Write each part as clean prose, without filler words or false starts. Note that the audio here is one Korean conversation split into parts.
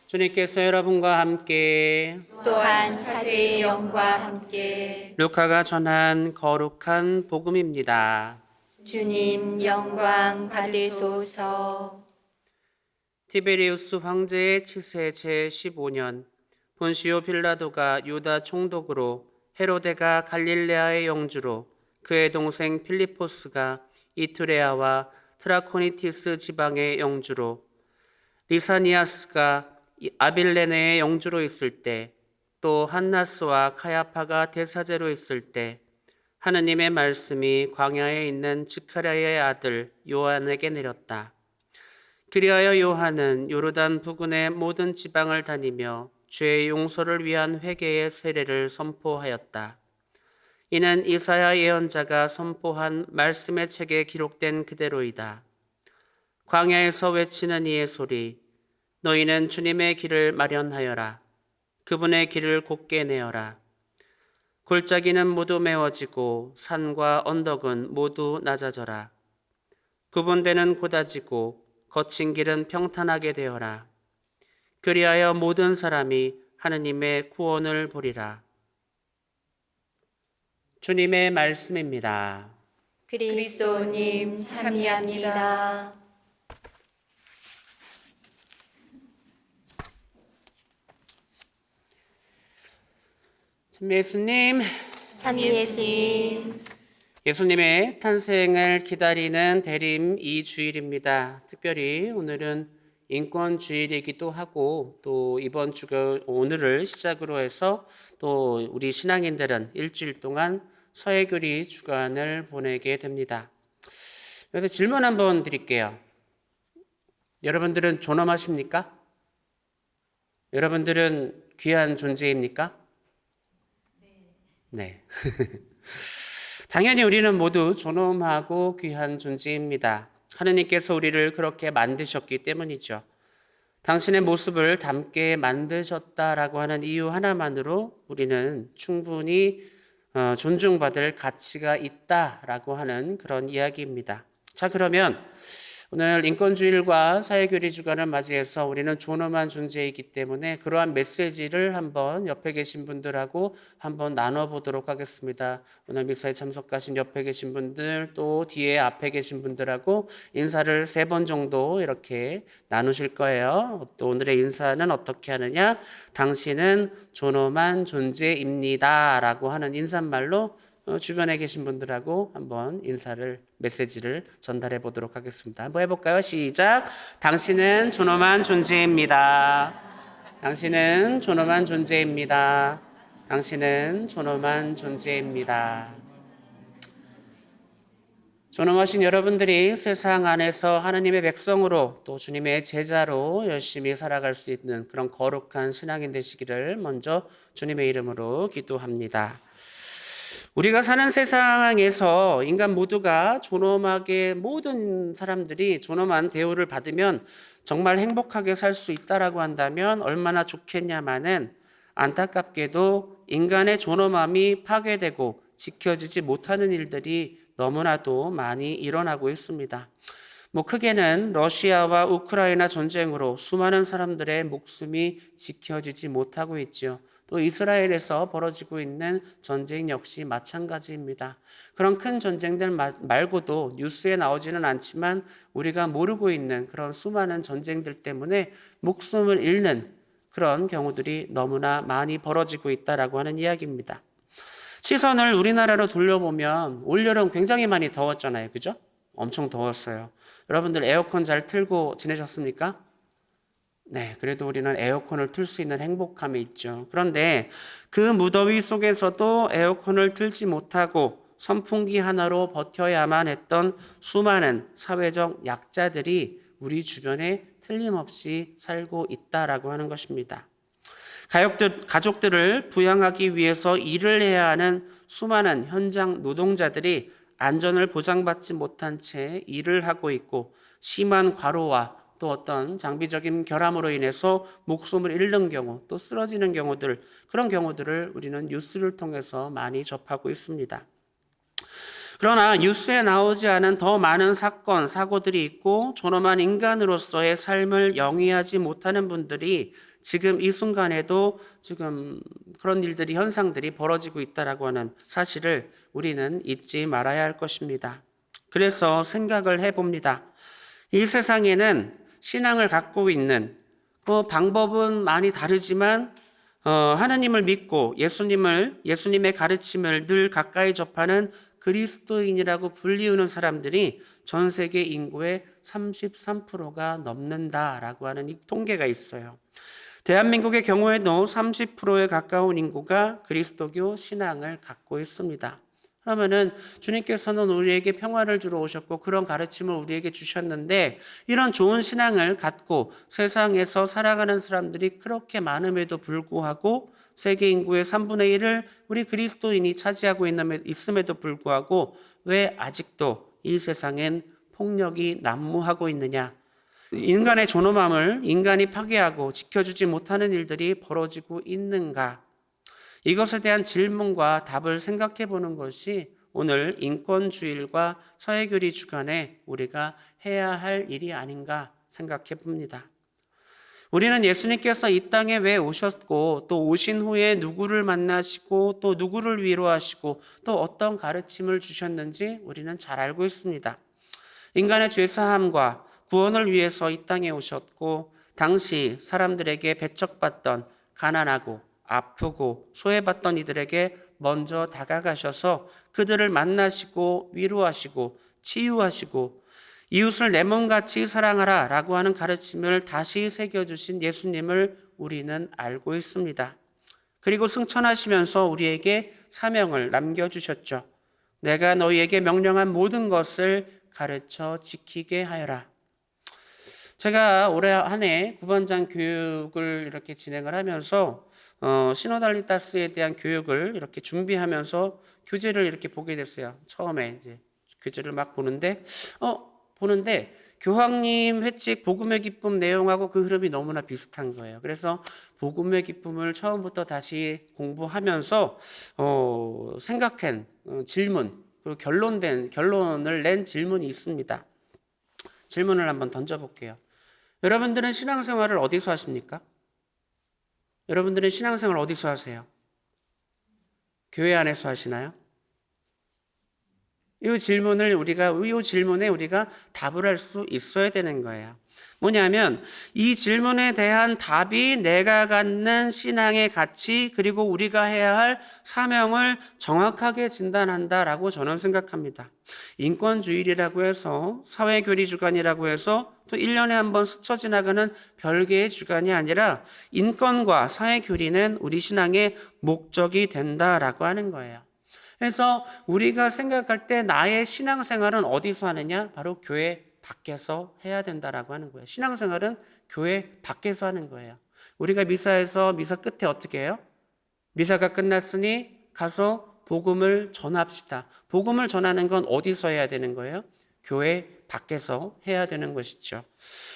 주님께서 여러분과 함께 또한 사제의 영과 함께 루카가 전한 거룩한 복음입니다. 주님 영광 받으소서. 티베리우스 황제의 치세 제15년 본시오 빌라도가 유다 총독으로 헤로데가 갈릴레아의 영주로 그의 동생 필리포스가 이투레아와 트라코니티스 지방의 영주로 리사니아스가 아빌레네의 영주로 있을 때, 또 한나스와 카야파가 대사제로 있을 때 하느님의 말씀이 광야에 있는 지카랴의 아들 요한에게 내렸다. 그리하여 요한은 요르단 부근의 모든 지방을 다니며 죄의 용서를 위한 회개의 세례를 선포하였다. 이는 이사야 예언자가 선포한 말씀의 책에 기록된 그대로이다. 광야에서 외치는 이의 소리, 너희는 주님의 길을 마련하여라. 그분의 길을 곧게 내어라. 골짜기는 모두 메워지고 산과 언덕은 모두 낮아져라. 구분되는 고다지고 거친 길은 평탄하게 되어라. 그리하여 모든 사람이 하느님의 구원을 보리라. 주님의 말씀입니다. 그리스도님 참여합니다. 참 예수님, 참 예수님, 예수님의 탄생을 기다리는 대림 2주일입니다. 특별히 오늘은 인권주일이기도 하고 또 이번 주가 오늘을 시작으로 해서 또 우리 신앙인들은 일주일 동안 서해교리 주간을 보내게 됩니다. 그래서 질문 한번 드릴게요. 여러분들은 존엄하십니까? 여러분들은 귀한 존재입니까? 네. 당연히 우리는 모두 존엄하고 귀한 존재입니다. 하느님께서 우리를 그렇게 만드셨기 때문이죠. 당신의 모습을 닮게 만드셨다라고 하는 이유 하나만으로 우리는 충분히 존중받을 가치가 있다라고 하는 그런 이야기입니다. 자, 그러면 오늘 인권주일과 사회교리 주간을 맞이해서 우리는 존엄한 존재이기 때문에 그러한 메시지를 한번 옆에 계신 분들하고 한번 나눠보도록 하겠습니다. 오늘 미사에 참석하신 옆에 계신 분들 또 뒤에 앞에 계신 분들하고 인사를 3번 정도 이렇게 나누실 거예요. 또 오늘의 인사는 어떻게 하느냐? 당신은 존엄한 존재입니다 라고 하는 인사말로 주변에 계신 분들하고 한번 메시지를 전달해 보도록 하겠습니다. 한번 해볼까요? 시작. 당신은 존엄한 존재입니다. 당신은 존엄한 존재입니다. 당신은 존엄한 존재입니다. 존엄하신 여러분들이 세상 안에서 하나님의 백성으로 또 주님의 제자로 열심히 살아갈 수 있는 그런 거룩한 신앙인 되시기를 먼저 주님의 이름으로 기도합니다. 우리가 사는 세상에서 인간 모두가 존엄하게 모든 사람들이 존엄한 대우를 받으면 정말 행복하게 살 수 있다라고 한다면 얼마나 좋겠냐마는 안타깝게도 인간의 존엄함이 파괴되고 지켜지지 못하는 일들이 너무나도 많이 일어나고 있습니다. 크게는 러시아와 우크라이나 전쟁으로 수많은 사람들의 목숨이 지켜지지 못하고 있죠. 또 이스라엘에서 벌어지고 있는 전쟁 역시 마찬가지입니다. 그런 큰 전쟁들 말고도 뉴스에 나오지는 않지만 우리가 모르고 있는 그런 수많은 전쟁들 때문에 목숨을 잃는 그런 경우들이 너무나 많이 벌어지고 있다라고 하는 이야기입니다. 시선을 우리나라로 돌려보면 올여름 굉장히 많이 더웠잖아요. 그죠? 엄청 더웠어요. 여러분들 에어컨 잘 틀고 지내셨습니까? 네, 그래도 우리는 에어컨을 틀 수 있는 행복함이 있죠. 그런데 그 무더위 속에서도 에어컨을 틀지 못하고 선풍기 하나로 버텨야만 했던 수많은 사회적 약자들이 우리 주변에 틀림없이 살고 있다라고 하는 것입니다. 가족들을 부양하기 위해서 일을 해야 하는 수많은 현장 노동자들이 안전을 보장받지 못한 채 일을 하고 있고 심한 과로와 또 어떤 장비적인 결함으로 인해서 목숨을 잃는 경우 또 쓰러지는 경우들 그런 경우들을 우리는 뉴스를 통해서 많이 접하고 있습니다. 그러나 뉴스에 나오지 않은 더 많은 사건, 사고들이 있고 존엄한 인간으로서의 삶을 영위하지 못하는 분들이 지금 이 순간에도 지금 그런 일들이, 현상들이 벌어지고 있다라고 하는 사실을 우리는 잊지 말아야 할 것입니다. 그래서 생각을 해봅니다. 이 세상에는 신앙을 갖고 있는 방법은 많이 다르지만 하나님을 믿고 예수님의 가르침을 늘 가까이 접하는 그리스도인이라고 불리우는 사람들이 전 세계 인구의 33%가 넘는다라고 하는 이 통계가 있어요. 대한민국의 경우에도 30%에 가까운 인구가 그리스도교 신앙을 갖고 있습니다. 그러면은 주님께서는 우리에게 평화를 주러 오셨고 그런 가르침을 우리에게 주셨는데, 이런 좋은 신앙을 갖고 세상에서 살아가는 사람들이 그렇게 많음에도 불구하고 세계 인구의 3분의 1을 우리 그리스도인이 차지하고 있음에도 불구하고 왜 아직도 이 세상엔 폭력이 난무하고 있느냐? 인간의 존엄함을 인간이 파괴하고 지켜주지 못하는 일들이 벌어지고 있는가? 이것에 대한 질문과 답을 생각해 보는 것이 오늘 인권주일과 서해교리 주간에 우리가 해야 할 일이 아닌가 생각해 봅니다. 우리는 예수님께서 이 땅에 왜 오셨고 또 오신 후에 누구를 만나시고 또 누구를 위로하시고 또 어떤 가르침을 주셨는지 우리는 잘 알고 있습니다. 인간의 죄사함과 구원을 위해서 이 땅에 오셨고 당시 사람들에게 배척받던 가난하고 아프고 소외받던 이들에게 먼저 다가가셔서 그들을 만나시고 위로하시고 치유하시고 이웃을 내 몸같이 사랑하라 라고 하는 가르침을 다시 새겨주신 예수님을 우리는 알고 있습니다. 그리고 승천하시면서 우리에게 사명을 남겨주셨죠. 내가 너희에게 명령한 모든 것을 가르쳐 지키게 하여라. 제가 올해 한 해 구반장 교육을 이렇게 진행을 하면서 시노달리타스에 대한 교육을 이렇게 준비하면서 교재를 이렇게 보게 됐어요. 처음에 이제 교재를 막 보는데 교황님 회칙 복음의 기쁨 내용하고 그 흐름이 너무나 비슷한 거예요. 그래서 복음의 기쁨을 처음부터 다시 공부하면서 생각한 질문, 그리고 결론을 낸 질문이 있습니다. 질문을 한번 던져볼게요. 여러분들은 신앙생활을 어디서 하십니까? 여러분들은 신앙생활 어디서 하세요? 교회 안에서 하시나요? 이 질문에 우리가 답을 할 수 있어야 되는 거예요. 뭐냐면 이 질문에 대한 답이 내가 갖는 신앙의 가치 그리고 우리가 해야 할 사명을 정확하게 진단한다라고 저는 생각합니다. 인권주일이라고 해서 사회교리 주간이라고 해서 또 1년에 한 번 스쳐 지나가는 별개의 주간이 아니라 인권과 사회교리는 우리 신앙의 목적이 된다라고 하는 거예요. 그래서 우리가 생각할 때 나의 신앙생활은 어디서 하느냐? 바로 교회 밖에서 해야 된다라고 하는 거예요. 신앙생활은 교회 밖에서 하는 거예요. 우리가 미사 끝에 어떻게 해요? 미사가 끝났으니 가서 복음을 전합시다. 복음을 전하는 건 어디서 해야 되는 거예요? 교회 밖에서 해야 되는 것이죠.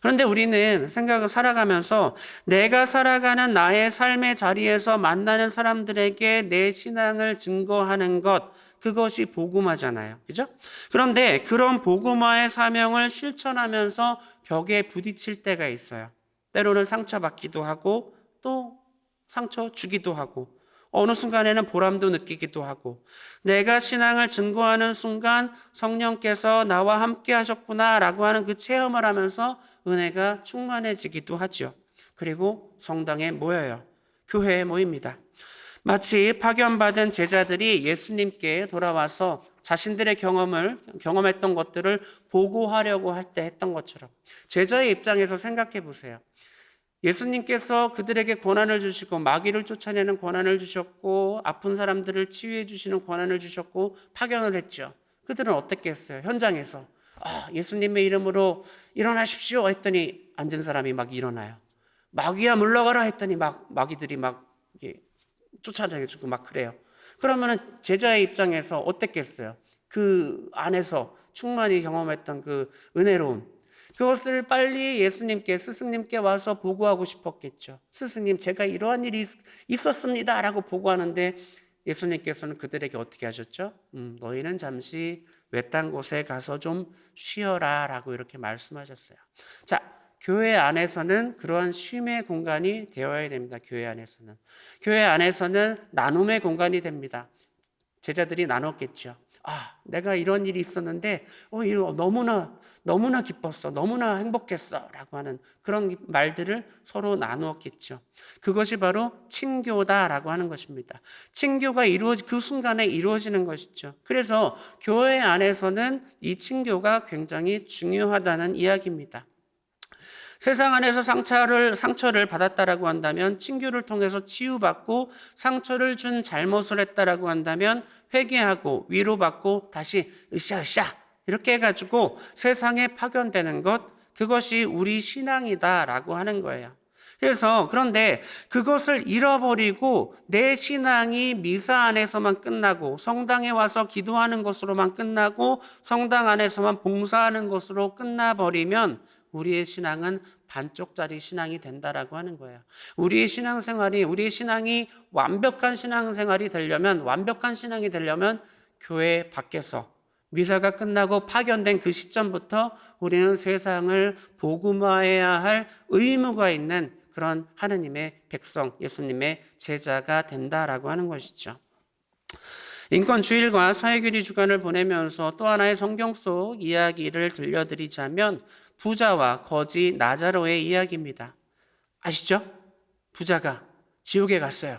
그런데 우리는 생각을 살아가면서 내가 살아가는 나의 삶의 자리에서 만나는 사람들에게 내 신앙을 증거하는 것, 그것이 복음화잖아요. 그죠? 그런데 그런 복음화의 사명을 실천하면서 벽에 부딪힐 때가 있어요. 때로는 상처받기도 하고 또 상처 주기도 하고 어느 순간에는 보람도 느끼기도 하고 내가 신앙을 증거하는 순간 성령께서 나와 함께 하셨구나라고 하는 그 체험을 하면서 은혜가 충만해지기도 하죠. 그리고 성당에 모여요. 교회에 모입니다. 마치 파견받은 제자들이 예수님께 돌아와서 자신들의 경험했던 것들을 보고하려고 할 때 했던 것처럼 제자의 입장에서 생각해 보세요. 예수님께서 그들에게 권한을 주시고 마귀를 쫓아내는 권한을 주셨고 아픈 사람들을 치유해 주시는 권한을 주셨고 파견을 했죠. 그들은 어떻게 했어요? 현장에서 예수님의 이름으로 일어나십시오 했더니 앉은 사람이 막 일어나요. 마귀야 물러가라 했더니 마귀들이 쫓아내주고 막 그래요. 그러면은 제자의 입장에서 어땠겠어요? 그 안에서 충만히 경험했던 그 은혜로움, 그것을 빨리 스승님께 와서 보고하고 싶었겠죠. 스승님, 제가 이러한 일이 있었습니다 라고 보고하는데 예수님께서는 그들에게 어떻게 하셨죠? 너희는 잠시 외딴 곳에 가서 좀 쉬어라 라고 이렇게 말씀하셨어요. 자, 교회 안에서는 그러한 쉼의 공간이 되어야 됩니다. 교회 안에서는 나눔의 공간이 됩니다. 제자들이 나눴겠죠. 내가 이런 일이 있었는데 이거 너무나 기뻤어, 너무나 행복했어 라고 하는 그런 말들을 서로 나누었겠죠. 그것이 바로 친교다라고 하는 것입니다. 친교가 그 순간에 이루어지는 것이죠. 그래서 교회 안에서는 이 친교가 굉장히 중요하다는 이야기입니다. 세상 안에서 상처를 받았다라고 한다면 친교를 통해서 치유받고, 상처를 준 잘못을 했다라고 한다면 회개하고 위로받고 다시 으쌰으쌰 이렇게 해가지고 세상에 파견되는 것, 그것이 우리 신앙이다라고 하는 거예요. 그런데 그것을 잃어버리고 내 신앙이 미사 안에서만 끝나고, 성당에 와서 기도하는 것으로만 끝나고, 성당 안에서만 봉사하는 것으로 끝나버리면 우리의 신앙은 반쪽짜리 신앙이 된다라고 하는 거예요. 우리의 신앙이 완벽한 신앙이 되려면 교회 밖에서 미사가 끝나고 파견된 그 시점부터 우리는 세상을 복음화해야 할 의무가 있는 그런 하느님의 백성, 예수님의 제자가 된다라고 하는 것이죠. 인권주일과 사회교리 주간을 보내면서 또 하나의 성경 속 이야기를 들려드리자면 부자와 거지 나자로의 이야기입니다. 아시죠? 부자가 지옥에 갔어요.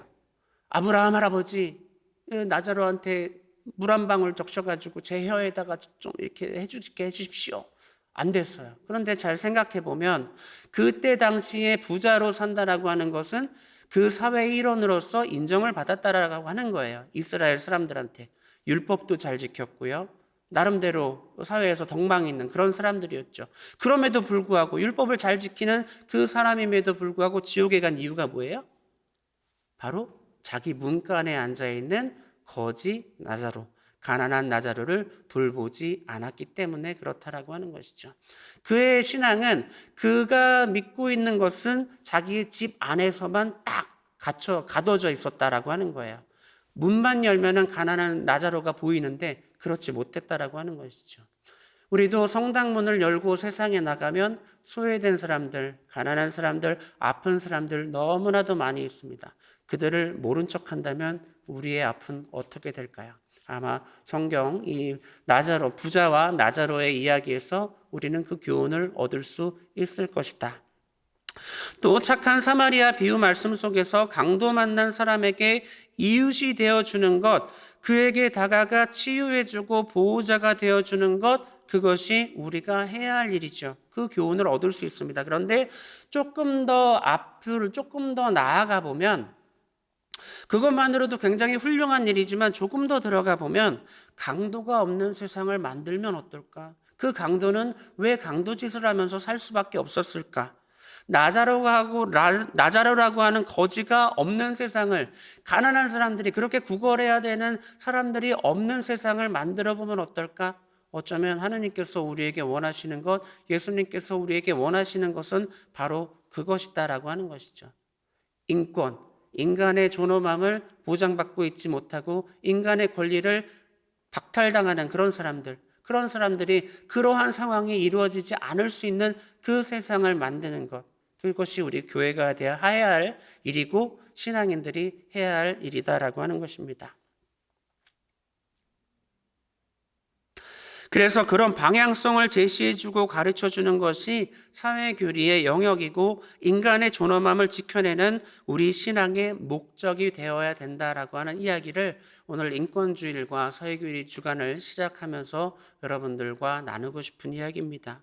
아브라함 할아버지 나자로한테 물 한 방울 적셔가지고 제 혀에다가 좀 이렇게 해주십시오. 안 됐어요. 그런데 잘 생각해 보면 그때 당시에 부자로 산다라고 하는 것은 그 사회의 일원으로서 인정을 받았다라고 하는 거예요. 이스라엘 사람들한테. 율법도 잘 지켰고요. 나름대로 사회에서 덕망이 있는 그런 사람들이었죠. 그럼에도 불구하고, 율법을 잘 지키는 그 사람임에도 불구하고 지옥에 간 이유가 뭐예요? 바로 자기 문간에 앉아있는 거지 나자로, 가난한 나자로를 돌보지 않았기 때문에 그렇다라고 하는 것이죠. 그의 신앙은, 그가 믿고 있는 것은 자기의 집 안에서만 딱 가둬져 있었다라고 하는 거예요. 문만 열면은 가난한 나자로가 보이는데 그렇지 못했다라고 하는 것이죠. 우리도 성당문을 열고 세상에 나가면 소외된 사람들, 가난한 사람들, 아픈 사람들 너무나도 많이 있습니다. 그들을 모른 척한다면 우리의 앞은 어떻게 될까요? 아마 성경 이 부자와 나자로의 이야기에서 우리는 그 교훈을 얻을 수 있을 것이다. 또 착한 사마리아 비유 말씀 속에서 강도 만난 사람에게 이웃이 되어주는 것, 그에게 다가가 치유해주고 보호자가 되어주는 것, 그것이 우리가 해야 할 일이죠. 그 교훈을 얻을 수 있습니다. 그런데 조금 더 나아가 보면, 그것만으로도 굉장히 훌륭한 일이지만 조금 더 들어가 보면 강도가 없는 세상을 만들면 어떨까? 그 강도는 왜 강도짓을 하면서 살 수밖에 없었을까? 나자로라고 하는 거지가 없는 세상을, 가난한 사람들이, 그렇게 구걸해야 되는 사람들이 없는 세상을 만들어 보면 어떨까? 어쩌면 하느님께서 우리에게 원하시는 것, 예수님께서 우리에게 원하시는 것은 바로 그것이다라고 하는 것이죠. 인간의 존엄함을 보장받고 있지 못하고 인간의 권리를 박탈당하는 그런 사람들이 그러한 상황이 이루어지지 않을 수 있는 그 세상을 만드는 것, 그것이 우리 교회가 해야 할 일이고 신앙인들이 해야 할 일이다라고 하는 것입니다. 그래서 그런 방향성을 제시해주고 가르쳐주는 것이 사회교리의 영역이고, 인간의 존엄함을 지켜내는 우리 신앙의 목적이 되어야 된다라고 하는 이야기를 오늘 인권주일과 사회교리 주간을 시작하면서 여러분들과 나누고 싶은 이야기입니다.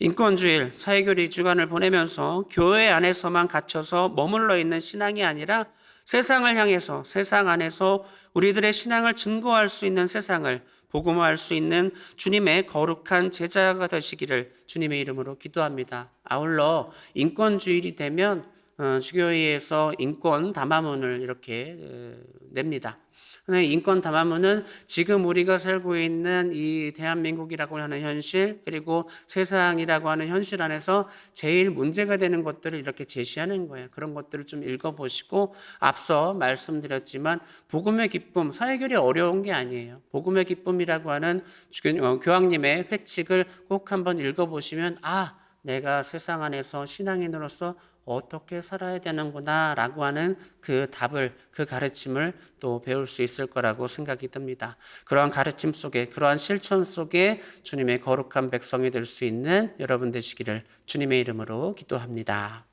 인권주일, 사회교리 주간을 보내면서 교회 안에서만 갇혀서 머물러 있는 신앙이 아니라 세상을 향해서, 세상 안에서 우리들의 신앙을 증거할 수 있는 세상을 복음화할 수 있는 주님의 거룩한 제자가 되시기를 주님의 이름으로 기도합니다. 아울러 인권주일이 되면 주교회에서 인권 담화문을 이렇게 냅니다. 인권 담화문은 지금 우리가 살고 있는 이 대한민국이라고 하는 현실, 그리고 세상이라고 하는 현실 안에서 제일 문제가 되는 것들을 이렇게 제시하는 거예요. 그런 것들을 좀 읽어보시고, 앞서 말씀드렸지만 복음의 기쁨, 사회결이 어려운 게 아니에요. 복음의 기쁨이라고 하는 교황님의 회칙을 꼭 한번 읽어보시면 내가 세상 안에서 신앙인으로서 어떻게 살아야 되는구나 라고 하는 그 답을, 그 가르침을 또 배울 수 있을 거라고 생각이 듭니다. 그러한 가르침 속에, 그러한 실천 속에 주님의 거룩한 백성이 될 수 있는 여러분 되시기를 주님의 이름으로 기도합니다.